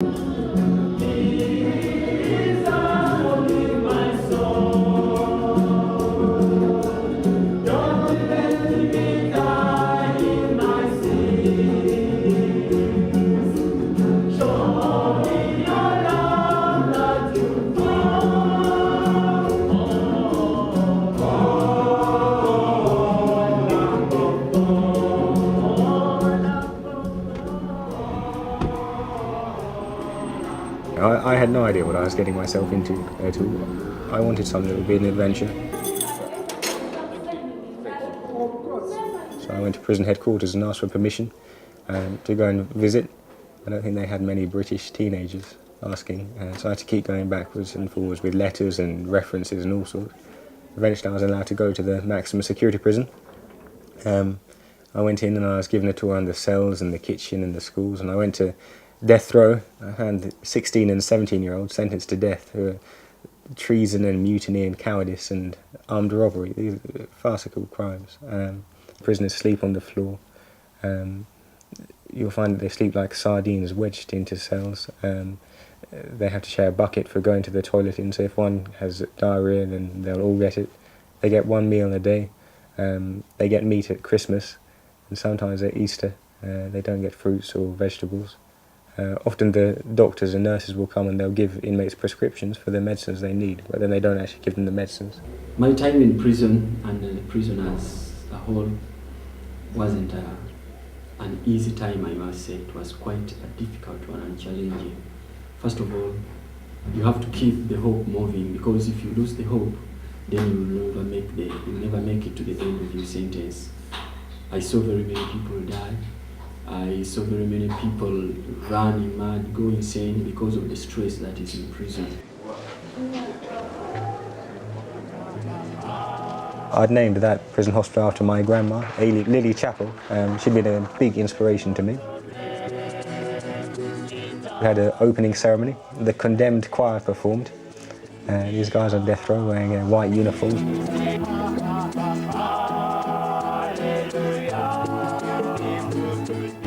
I had no idea what I was getting myself into at all. I wanted something that would be an adventure. So I went to prison headquarters and asked for permission to go and visit. I don't think they had many British teenagers asking, so I had to keep going backwards and forwards with letters and references and all sorts. Eventually I was allowed to go to the maximum security prison. I went in and I was given a tour on the cells and the kitchen and the schools, and I went to death row. I found 16 and 17-year-olds sentenced to death for treason and mutiny and cowardice and armed robbery. These are farcical crimes. Prisoners sleep on the floor. You'll find that they sleep like sardines wedged into cells. They have to share a bucket for going to the toilet in, so if one has diarrhea then they'll all get it. They get one meal a day. They get meat at Christmas, and sometimes at Easter. They don't get fruits or vegetables. Often the doctors and nurses will come and they'll give inmates prescriptions for the medicines they need, but then they don't actually give them the medicines. My time in prison and prison as a whole wasn't an easy time, I must say. It was quite a difficult one and challenging. First of all, you have to keep the hope moving, because if you lose the hope, then you'll never make it to the end of your sentence. I saw very many people die. I saw very many people run mad, go insane because of the stress that is in prison. I'd named that prison hospital after my grandma, Lily Chapel. She'd been a big inspiration to me. We had an opening ceremony. The condemned choir performed. These guys on death row wearing white uniforms.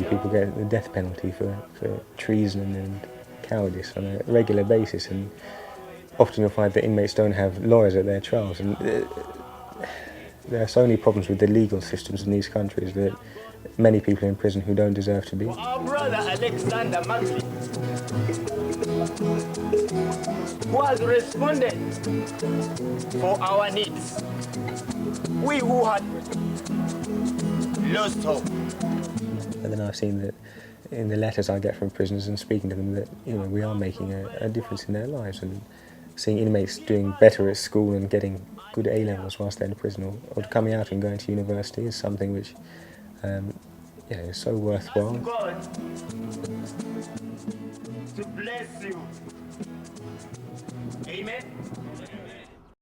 People get the death penalty for treason and cowardice on a regular basis, and often you'll find that inmates don't have lawyers at their trials. And there are so many problems with the legal systems in these countries that many people in prison who don't deserve to be. Our brother Alexander Maxley, who has responded for our needs. We who had lost hope. And then I've seen that in the letters I get from prisoners and speaking to them that we are making a difference in their lives, and seeing inmates doing better at school and getting good A-levels whilst they're in prison, or coming out and going to university is something which is so worthwhile. God to bless you. Amen.